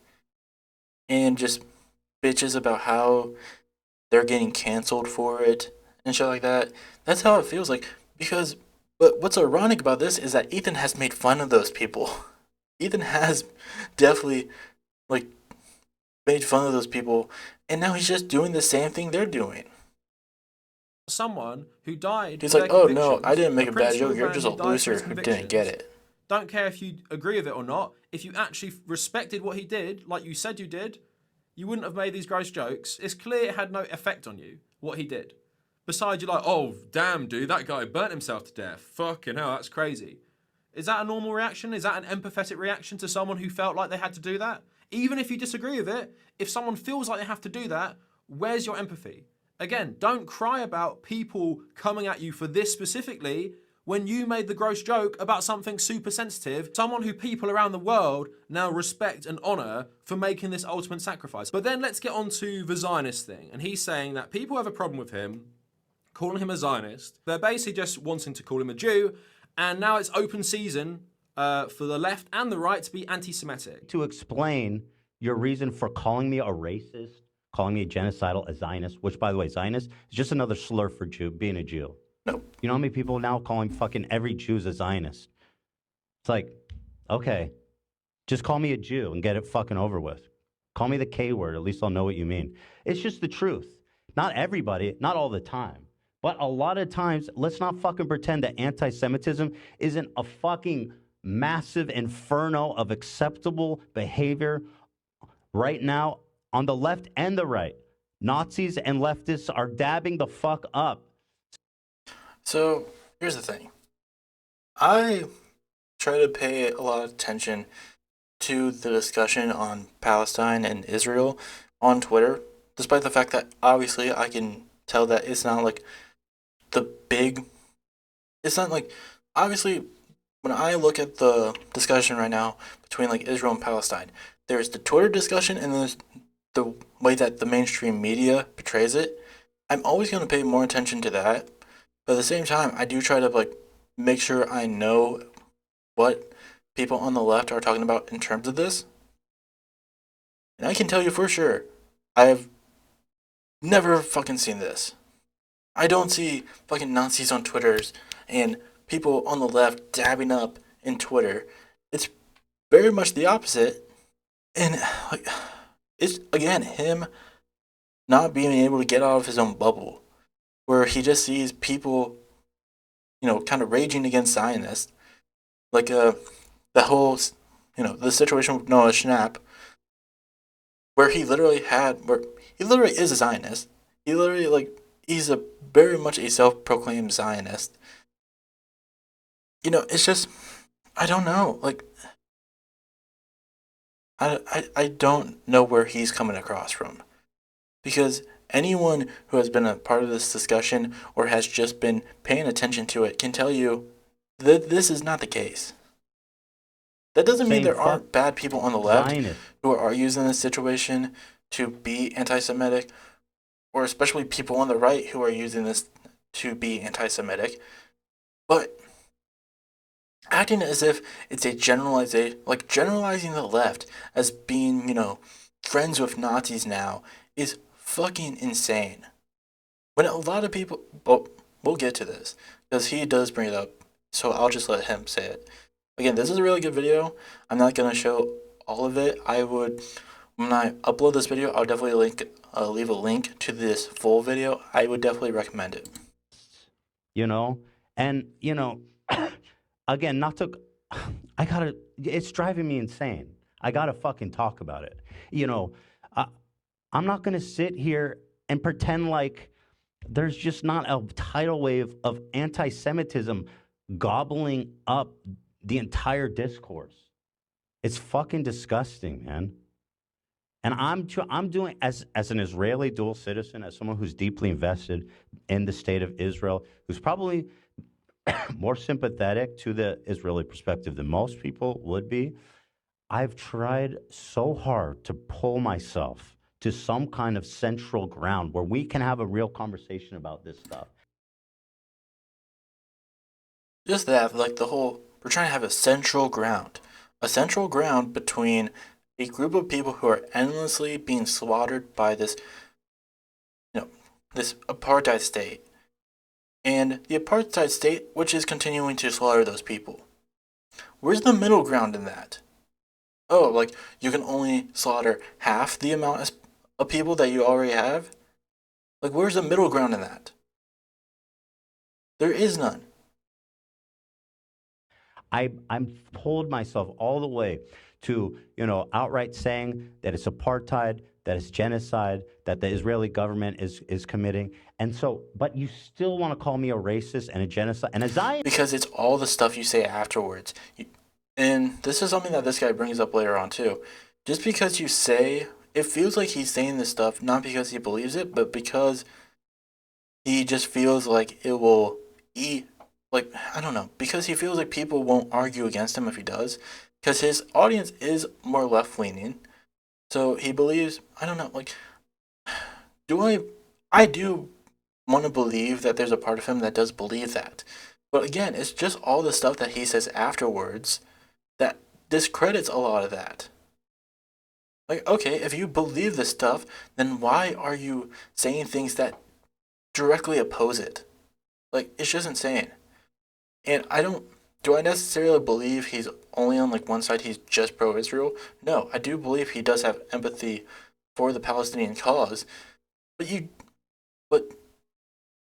and just bitches about how they're getting canceled for it and shit like that. That's how it feels like. But what's ironic about this is that Ethan has made fun of those people. Ethan has definitely like made fun of those people, and now he's just doing the same thing they're doing. Someone who died. He's for like, their oh no, convictions. I didn't make a bad principal joke. You're man just a who died for loser his who didn't convictions. get it. Don't care if you agree with it or not. If you actually respected what he did, like you said you did, you wouldn't have made these gross jokes. It's clear it had no effect on you, what he did. Besides, you're like, oh, damn, dude, that guy burnt himself to death. Fucking hell, that's crazy. Is that a normal reaction? Is that an empathetic reaction to someone who felt like they had to do that? Even if you disagree with it, if someone feels like they have to do that, where's your empathy? Again, don't cry about people coming at you for this specifically when you made the gross joke about something super sensitive, someone who people around the world now respect and honor for making this ultimate sacrifice. But then let's get on to the Zionist thing. And he's saying that people have a problem with him, calling him a Zionist. They're basically just wanting to call him a Jew. And now it's open season for the left and the right to be anti-Semitic. To explain your reason for calling me a racist, calling me a genocidal, a Zionist, which, by the way, Zionist is just another slur for Jew, being a Jew. No. You know how many people now calling fucking every Jew's a Zionist? It's like, okay, just call me a Jew and get it fucking over with. Call me the K word, at least I'll know what you mean. It's just the truth. Not everybody, not all the time. But a lot of times, let's not fucking pretend that anti-Semitism isn't a fucking massive inferno of acceptable behavior right now on the left and the right. Nazis and leftists are dabbing the fuck up. So here's the thing. I try to pay a lot of attention to the discussion on Palestine and Israel on Twitter, despite the fact that obviously I can tell that it's not like obviously when I look at the discussion right now between like Israel and Palestine, there's the Twitter discussion and there's the way that the mainstream media portrays it. I'm always going to pay more attention to that. But at the same time, I do try to like make sure I know what people on the left are talking about in terms of this. And I can tell you for sure, I've never fucking seen this. I don't see fucking Nazis on Twitters and people on the left dabbing up in Twitter. It's very much the opposite. And like, it's again him not being able to get out of his own bubble, where he just sees people, kind of raging against Zionists, like the whole, the situation with Noah Schnapp, where he literally is a Zionist. He literally he's a very much a self-proclaimed Zionist. It's just, I don't know, I don't know where he's coming across from, because anyone who has been a part of this discussion or has just been paying attention to it can tell you that this is not the case. That doesn't mean there aren't bad people on the left who are using this situation to be anti-Semitic, or especially people on the right who are using this to be anti-Semitic. But acting as if it's a generalization, like generalizing the left as being, friends with Nazis now is fucking insane. When a lot of people, well, we'll get to this because he does bring it up, so I'll just let him say it. Again, this is a really good video. I'm not gonna show all of it. When I upload this video, I'll definitely leave a link to this full video. I would definitely recommend it. And again, not to, it's driving me insane. I gotta fucking talk about it. I'm not gonna sit here and pretend like there's just not a tidal wave of anti-Semitism gobbling up the entire discourse. It's fucking disgusting, man. And I'm doing, as an Israeli dual citizen, as someone who's deeply invested in the state of Israel, who's probably more sympathetic to the Israeli perspective than most people would be, I've tried so hard to pull myself to some kind of central ground where we can have a real conversation about this stuff. Just that, like we're trying to have a central ground between a group of people who are endlessly being slaughtered by this apartheid state, and the apartheid state, which is continuing to slaughter those people. Where's the middle ground in that? Oh, like you can only slaughter half the amount of people that you already have? Like, where's the middle ground in that? There is none. I'm pulled myself all the way to, outright saying that it's apartheid, that it's genocide, that the Israeli government is committing. And so, but you still want to call me a racist and a genocide and a Zionist? Because it's all the stuff you say afterwards. And this is something that this guy brings up later on too. Just because you say, it feels like he's saying this stuff not because he believes it, but because he just feels like it will I don't know, because he feels like people won't argue against him if he does, because his audience is more left-leaning, so he believes, I don't know, I do want to believe that there's a part of him that does believe that, but again, it's just all the stuff that he says afterwards that discredits a lot of that. Like, okay, if you believe this stuff, then why are you saying things that directly oppose it? Like, it's just insane. And do I necessarily believe he's only on one side, he's just pro-Israel? No, I do believe he does have empathy for the Palestinian cause. But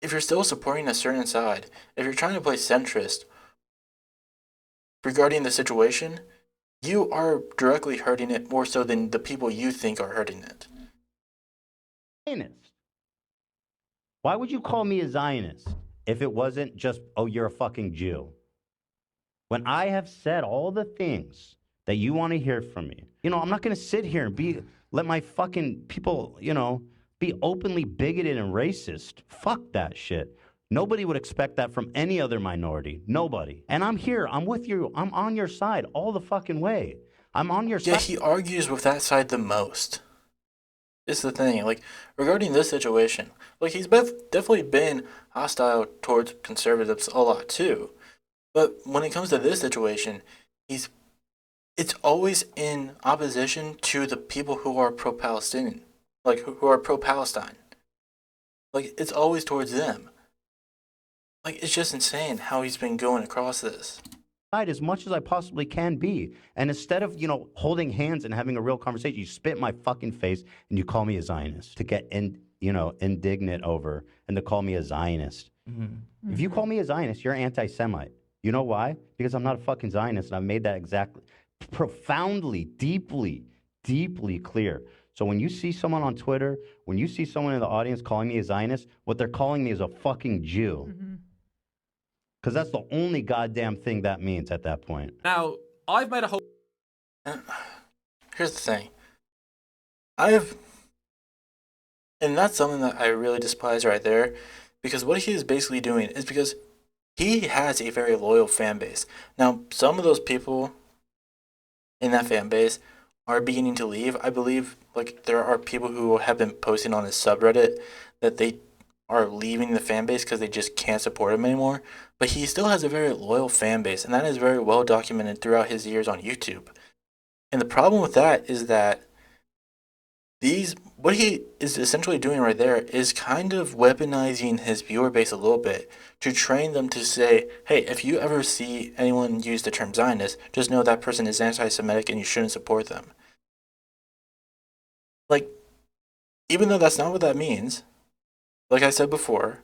if you're still supporting a certain side, if you're trying to play centrist regarding the situation, you are directly hurting it more so than the people you think are hurting it. Zionist. Why would you call me a Zionist if it wasn't just, oh, you're a fucking Jew? When I have said all the things that you want to hear from me, I'm not going to sit here and let my fucking people, be openly bigoted and racist. Fuck that shit. Nobody would expect that from any other minority. Nobody. And I'm here. I'm with you. I'm on your side all the fucking way. I'm on your side. Yeah, he argues with that side the most. It's the thing, regarding this situation, he's definitely been hostile towards conservatives a lot too. But when it comes to this situation, it's always in opposition to the people who are pro-Palestinian, who are pro-Palestine. It's always towards them. It's just insane how he's been going across this. As much as I possibly can be. And instead of, holding hands and having a real conversation, you spit in my fucking face and you call me a Zionist to get indignant over and to call me a Zionist. Mm-hmm. If you call me a Zionist, you're anti-Semite. You know why? Because I'm not a fucking Zionist, and I've made that exactly profoundly, deeply, deeply clear. So when you see someone on Twitter, when you see someone in the audience calling me a Zionist, what they're calling me is a fucking Jew. Mm-hmm. Because that's the only goddamn thing that means at that point. Now, I've made a whole... Here's the thing. And that's something that I really despise right there, because what he is basically doing is because he has a very loyal fan base. Now, some of those people in that fan base are beginning to leave. I believe, there are people who have been posting on his subreddit that they are leaving the fan base because they just can't support him anymore, but he still has a very loyal fan base, and that is very well documented throughout his years on YouTube. And the problem with that is that what he is essentially doing right there is kind of weaponizing his viewer base a little bit to train them to say, hey, if you ever see anyone use the term Zionist, just know that person is anti-Semitic and you shouldn't support them. Like, even though that's not what that means, like I said before,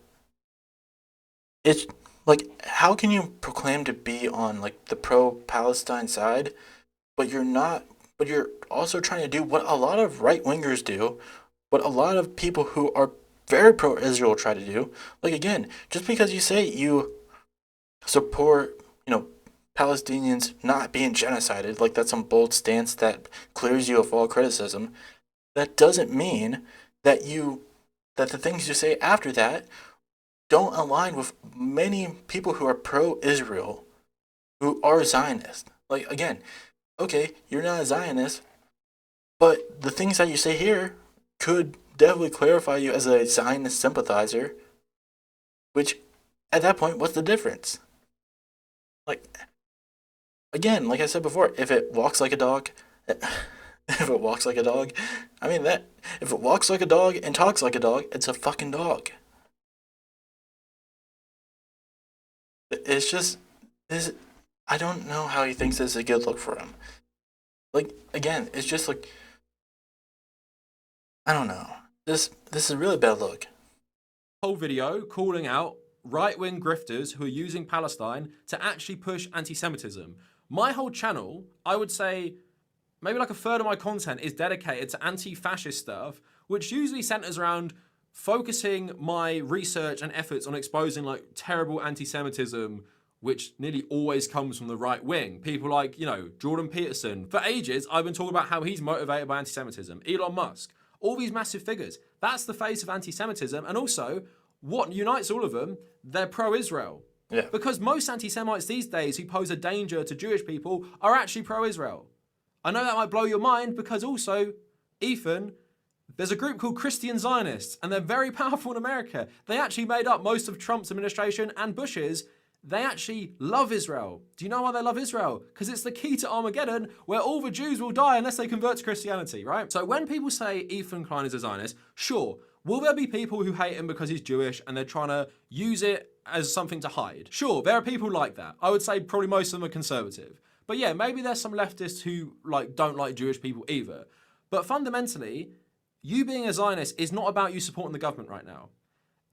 it's like, how can you proclaim to be on like the pro-Palestine side, but you're also trying to do what a lot of right-wingers do, what a lot of people who are very pro-Israel try to do. Like, again, just because you say you support, Palestinians not being genocided, like that's some bold stance that clears you of all criticism, that doesn't mean that the things you say after that don't align with many people who are pro-Israel, who are Zionist. Like, again, okay, you're not a Zionist, but the things that you say here could definitely clarify you as a Zionist sympathizer, which, at that point, what's the difference? Like, again, like I said before, if it walks like a dog, if it walks like a dog, if it walks like a dog and talks like a dog, it's a fucking dog. It's just, I don't know how he thinks this is a good look for him. Like, again, it's just like, I don't know. This is a really bad look. Whole video calling out right-wing grifters who are using Palestine to actually push anti-Semitism. My whole channel, I would say, maybe like a third of my content is dedicated to anti-fascist stuff, which usually centers around focusing my research and efforts on exposing like terrible anti-Semitism, which nearly always comes from the right wing. People like, Jordan Peterson. For ages, I've been talking about how he's motivated by anti-Semitism. Elon Musk, all these massive figures. That's the face of anti-Semitism. And also, what unites all of them? They're pro-Israel. Yeah. Because most anti-Semites these days who pose a danger to Jewish people are actually pro-Israel. I know that might blow your mind because also, Ethan, there's a group called Christian Zionists, and they're very powerful in America. They actually made up most of Trump's administration and Bush's. They actually love Israel. Do you know why they love Israel? Because it's the key to Armageddon, where all the Jews will die unless they convert to Christianity, right? So when people say Ethan Klein is a Zionist, sure, will there be people who hate him because he's Jewish and they're trying to use it as something to hide? Sure, there are people like that. I would say probably most of them are conservative. But yeah, maybe there's some leftists who don't like Jewish people either. But fundamentally, you being a Zionist is not about you supporting the government right now.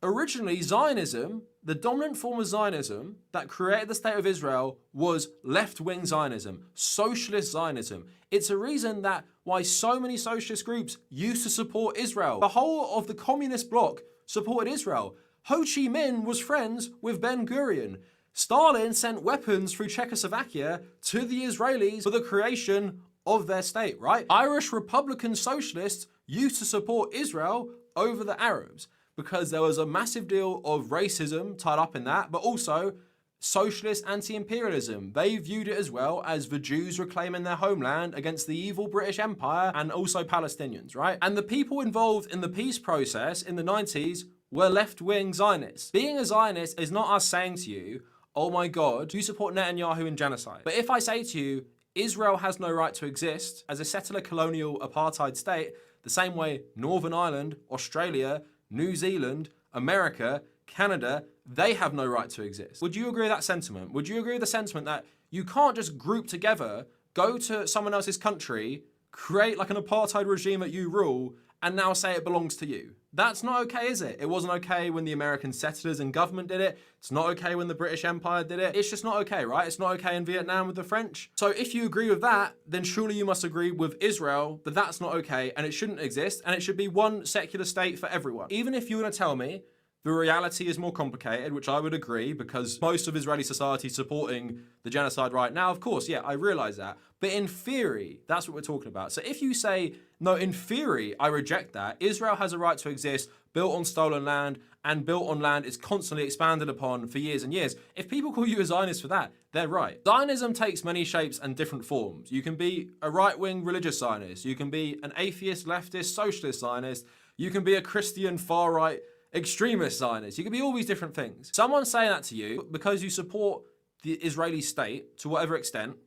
Originally, Zionism, the dominant form of Zionism that created the State of Israel, was left-wing Zionism, socialist Zionism. It's a reason that why so many socialist groups used to support Israel. The whole of the communist bloc supported Israel. Ho Chi Minh was friends with Ben Gurion. Stalin sent weapons through Czechoslovakia to the Israelis for the creation of their state, right? Irish Republican socialists used to support Israel over the Arabs because there was a massive deal of racism tied up in that, but also socialist anti-imperialism. They viewed it as well as the Jews reclaiming their homeland against the evil British Empire and also Palestinians, right? And the people involved in the peace process in the 90s were left-wing Zionists. Being a Zionist is not us saying to you, oh my God, you support Netanyahu in genocide. But if I say to you, Israel has no right to exist as a settler colonial apartheid state, the same way Northern Ireland, Australia, New Zealand, America, Canada, they have no right to exist. Would you agree with that sentiment? Would you agree with the sentiment that you can't just group together, go to someone else's country, create like an apartheid regime that you rule, and now say it belongs to you? That's not okay, is it? It wasn't okay when the American settlers and government did it. It's not okay when the British Empire did it. It's just not okay, right? It's not okay in Vietnam with the French. So if you agree with that, then surely you must agree with Israel that that's not okay and it shouldn't exist and it should be one secular state for everyone. Even if you want to tell me the reality is more complicated, which I would agree because most of Israeli society is supporting the genocide right now. Of course, yeah, I realize that. But in theory, that's what we're talking about. So if you say, no, in theory, I reject that. Israel has a right to exist, built on stolen land, and built on land is constantly expanded upon for years and years. If people call you a Zionist for that, they're right. Zionism takes many shapes and different forms. You can be a right-wing religious Zionist. You can be an atheist, leftist, socialist Zionist. You can be a Christian far-right extremist Zionist. You could be all these different things. Someone saying that to you because you support the Israeli state to whatever extent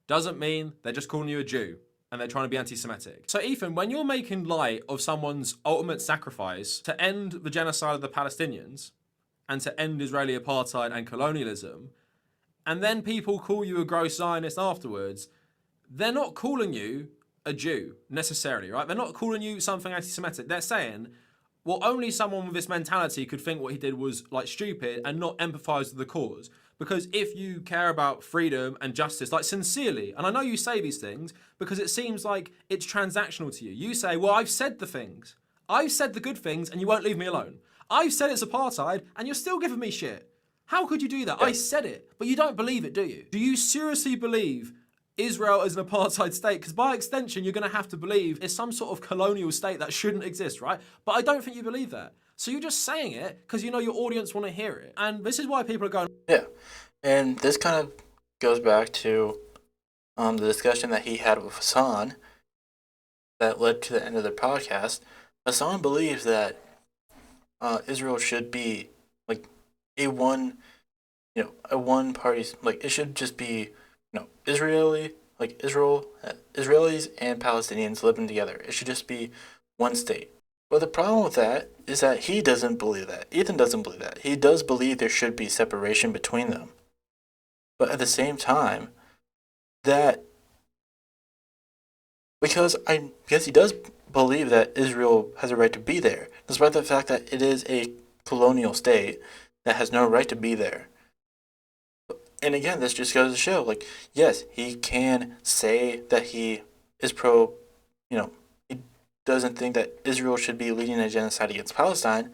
doesn't mean they're just calling you a Jew and they're trying to be anti-Semitic. So Ethan, when you're making light of someone's ultimate sacrifice to end the genocide of the Palestinians and to end Israeli apartheid and colonialism, and then people call you a gross Zionist afterwards, they're not calling you a Jew necessarily, right? They're not calling you something anti-Semitic. They're saying, well, only someone with this mentality could think what he did was like stupid and not empathize with the cause. Because if you care about freedom and justice, like sincerely, and I know you say these things because it seems like it's transactional to you. You say, well, I've said the things. I've said the good things and you won't leave me alone. I've said it's apartheid and you're still giving me shit. How could you do that? I said it, but you don't believe it, do you? Do you seriously believe Israel is an apartheid state? Because by extension, you're going to have to believe it's some sort of colonial state that shouldn't exist, right? But I don't think you believe that. So you're just saying it because you know your audience want to hear it. And this is why people are going... Yeah, and this kind of goes back to the discussion that he had with Hassan that led to the end of the podcast. Hassan believes that Israel should be like a one party, like it should just be, Israelis and Palestinians living together. It should just be one state. But the problem with that is that he doesn't believe that. Ethan doesn't believe that. He does believe there should be separation between them. But at the same time, because he does believe that Israel has a right to be there, despite the fact that it is a colonial state that has no right to be there. And again, this just goes to show, like, yes, he can say that he is pro, he doesn't think that Israel should be leading a genocide against Palestine,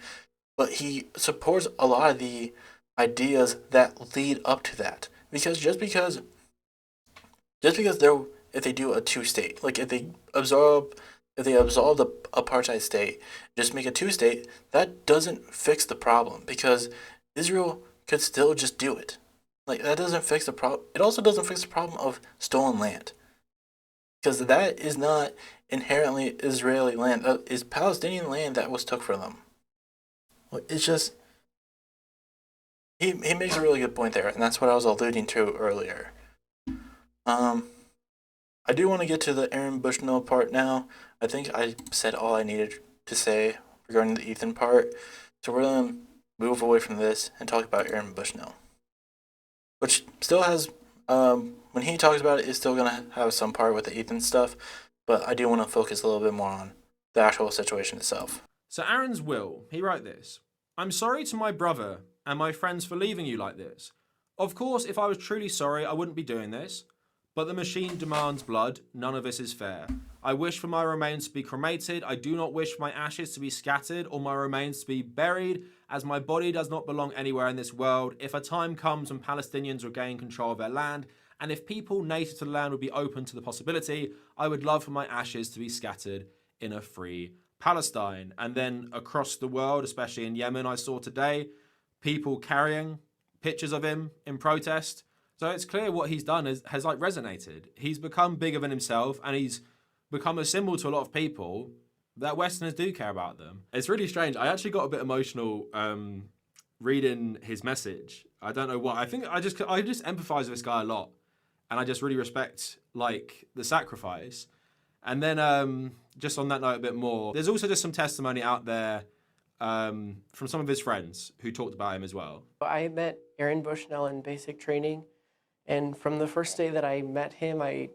but he supports a lot of the ideas that lead up to that. Because if they do a two-state, like if they absolve the apartheid state, just make a two-state, that doesn't fix the problem because Israel could still just do it. Like that doesn't fix the problem. It also doesn't fix the problem of stolen land. Because that is not inherently Israeli land. It's Palestinian land that was took from them. It's just... He makes a really good point there, and that's what I was alluding to earlier. I do want to get to the Aaron Bushnell part now. I think I said all I needed to say regarding the Ethan part. So we're going to move away from this and talk about Aaron Bushnell. Which still has... when he talks about it, it's still going to have some part with the Ethan stuff, but I do want to focus a little bit more on the actual situation itself. So Aaron's will, he wrote this. I'm sorry to my brother and my friends for leaving you like this. Of course, if I was truly sorry, I wouldn't be doing this. But the machine demands blood. None of this is fair. I wish for my remains to be cremated. I do not wish for my ashes to be scattered or my remains to be buried, as my body does not belong anywhere in this world. If a time comes when Palestinians regain control of their land, and if people native to the land would be open to the possibility, I would love for my ashes to be scattered in a free Palestine. And then across the world, especially in Yemen, I saw today, people carrying pictures of him in protest. So it's clear what he's done has like resonated. He's become bigger than himself and he's become a symbol to a lot of people that Westerners do care about them. It's really strange. I actually got a bit emotional reading his message. I don't know why. I think I just empathize with this guy a lot. And I just really respect like the sacrifice. And then just on that note a bit more, there's also just some testimony out there from some of his friends who talked about him as well. I met Aaron Bushnell in basic training. And from the first day that I met him, I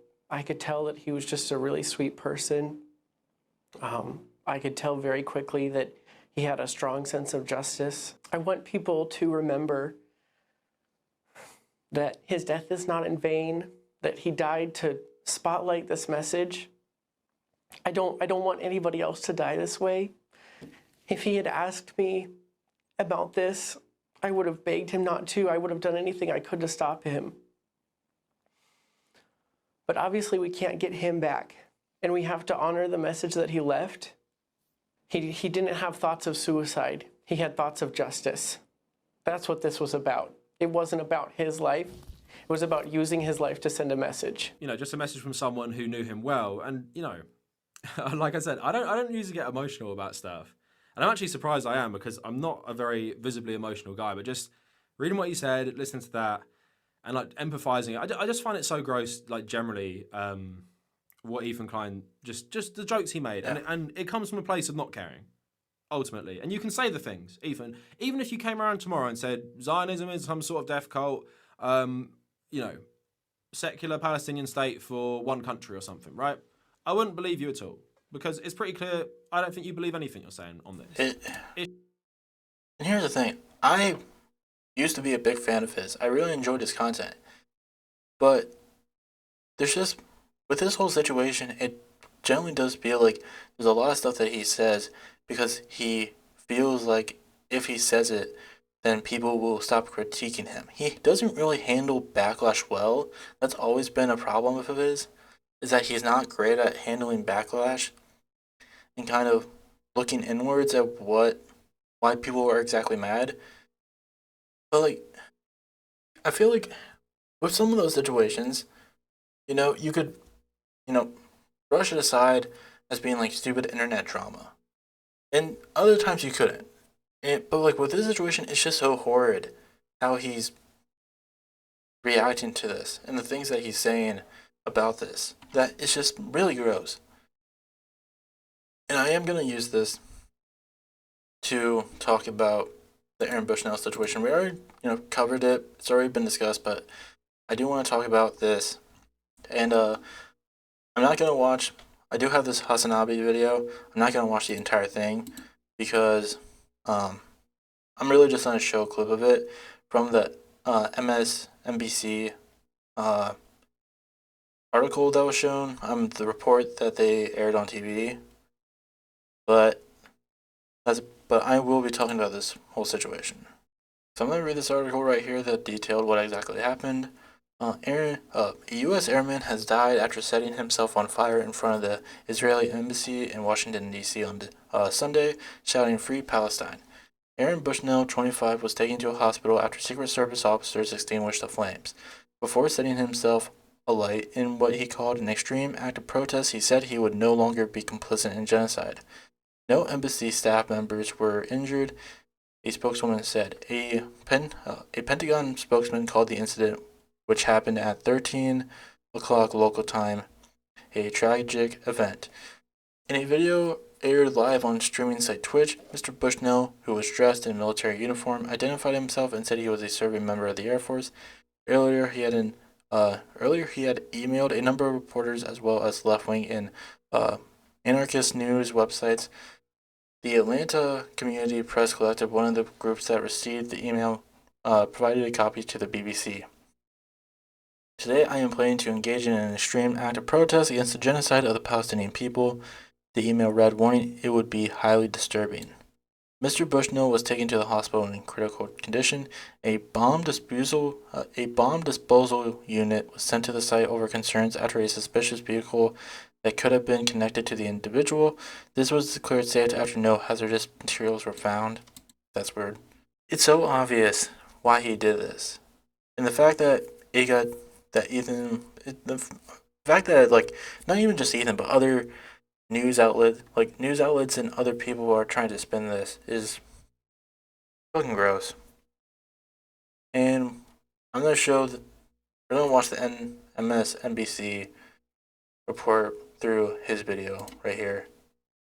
could tell that he was just a really sweet person. I could tell very quickly that he had a strong sense of justice. I want people to remember that his death is not in vain, that he died to spotlight this message. I don't want anybody else to die this way. If he had asked me about this, I would have begged him not to. I would have done anything I could to stop him. But obviously we can't get him back, and we have to honor the message that he left. He didn't have thoughts of suicide. He had thoughts of justice. That's what this was about. It wasn't about his life. It was about using his life to send a message. You know, just a message from someone who knew him well. And, you know, like I said, I don't usually get emotional about stuff. And I'm actually surprised I am, because I'm not a very visibly emotional guy, but just reading what you said, listening to that, and like empathizing, I just find it so gross, like generally, what Ethan Klein, just the jokes he made. Yeah. And it comes from a place of not caring, ultimately. And you can say the things, Ethan, even if you came around tomorrow and said Zionism is some sort of death cult, you know, secular Palestinian state for one country or something, right? I wouldn't believe you at all, because it's pretty clear I don't think you believe anything you're saying on this. And here's the thing. I used to be a big fan of his. I really enjoyed his content. But there's just, with this whole situation, it generally does feel like there's a lot of stuff that he says because he feels like if he says it, then people will stop critiquing him. He doesn't really handle backlash well. That's always been a problem of his, is that he's not great at handling backlash and kind of looking inwards at why people are exactly mad. But like, I feel like with some of those situations, you could, brush it aside as being like stupid internet drama. And other times you couldn't. But like with this situation, it's just so horrid how he's reacting to this and the things that he's saying about this, that it's just really gross. And I am going to use this to talk about the Aaron Bushnell situation. We already, covered it. It's already been discussed, but I do want to talk about this. And I'm not going to watch, I do have this Hasanabi video. I'm not going to watch the entire thing because I'm really just going to show a clip of it from the MSNBC article that was shown, the report that they aired on TV. But I will be talking about this whole situation. So I'm going to read this article right here that detailed what exactly happened. A U.S. airman has died after setting himself on fire in front of the Israeli embassy in Washington, D.C. on Sunday, shouting "Free Palestine." Aaron Bushnell, 25, was taken to a hospital after Secret Service officers extinguished the flames. Before setting himself alight in what he called an extreme act of protest, he said he would no longer be complicit in genocide. No embassy staff members were injured, a spokeswoman said. A Pentagon spokesman called the incident, which happened at 13 o'clock local time, a tragic event. In a video aired live on streaming site Twitch, Mr. Bushnell, who was dressed in military uniform, identified himself and said he was a serving member of the Air Force. Earlier, he had emailed a number of reporters as well as left-wing and anarchist news websites. The Atlanta Community Press Collective, one of the groups that received the email, provided a copy to the BBC. Today, I am planning to engage in an extreme act of protest against the genocide of the Palestinian people. The email read, warning it would be highly disturbing. Mr. Bushnell was taken to the hospital in critical condition. A bomb disposal unit was sent to the site over concerns after a suspicious vehicle that could have been connected to the individual. This was declared safe after no hazardous materials were found. That's weird. It's so obvious why he did this. And the fact that not even just Ethan, but other news outlets and other people are trying to spin this is fucking gross. And I'm going to watch the MSNBC report through his video right here,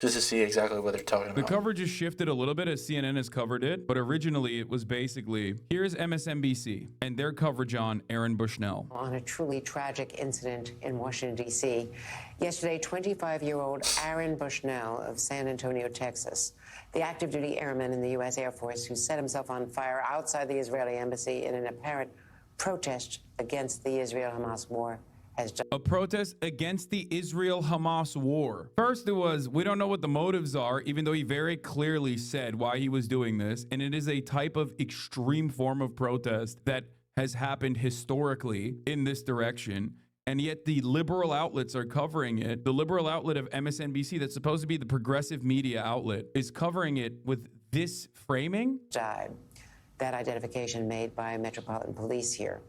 just to see exactly what they're talking about. The coverage has shifted a little bit as CNN has covered it, but originally it was basically, here's MSNBC and their coverage on Aaron Bushnell. On a truly tragic incident in Washington, D.C. Yesterday, 25-year-old Aaron Bushnell of San Antonio, Texas, the active duty airman in the U.S. Air Force who set himself on fire outside the Israeli embassy in an apparent protest against the Israel-Hamas war, a protest against the Israel-Hamas war. First it was, we don't know what the motives are, even though he very clearly said why he was doing this. And it is a type of extreme form of protest that has happened historically in this direction. And yet the liberal outlets are covering it. The liberal outlet of MSNBC, that's supposed to be the progressive media outlet, is covering it with this framing. Died. That identification made by Metropolitan Police here.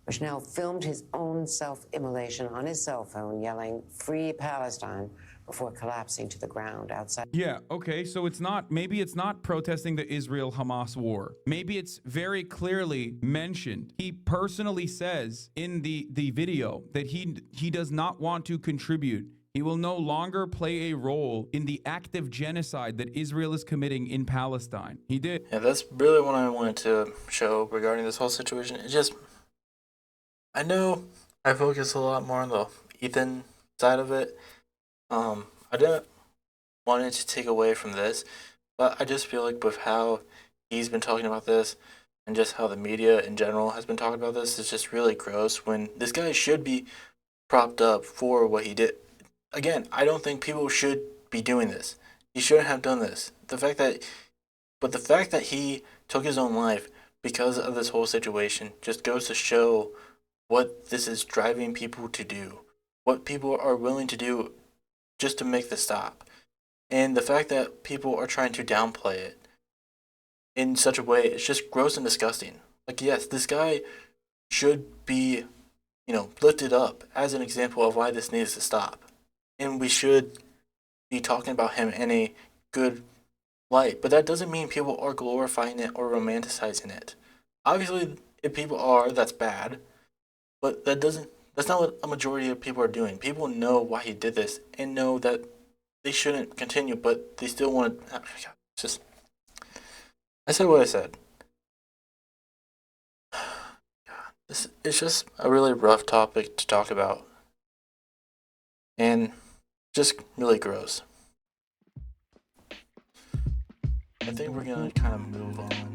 Bushnell filmed his own self-immolation on his cell phone, yelling, "Free Palestine," before collapsing to the ground outside. Yeah, okay, so maybe it's not protesting the Israel-Hamas war. Maybe it's very clearly mentioned. He personally says in the video that he does not want to contribute. He will no longer play a role in the active genocide that Israel is committing in Palestine. He did. Yeah, that's really what I wanted to show regarding this whole situation. It's just, I know I focus a lot more on the Ethan side of it. I didn't want it to take away from this, but I just feel like with how he's been talking about this and just how the media in general has been talking about this, it's just really gross when this guy should be propped up for what he did. Again, I don't think people should be doing this. He shouldn't have done this. The fact that he took his own life because of this whole situation just goes to show what this is driving people to do, what people are willing to do just to make this stop. And the fact that people are trying to downplay it in such a way, it's just gross and disgusting. Like, yes, this guy should be, lifted up as an example of why this needs to stop. And we should be talking about him in a good light. But that doesn't mean people are glorifying it or romanticizing it. Obviously, if people are, that's bad. But that's not what a majority of people are doing. People know why he did this and know that they shouldn't continue, but they still want to. I said what I said. It's just a really rough topic to talk about. And just really gross. I think we're going to kind of move on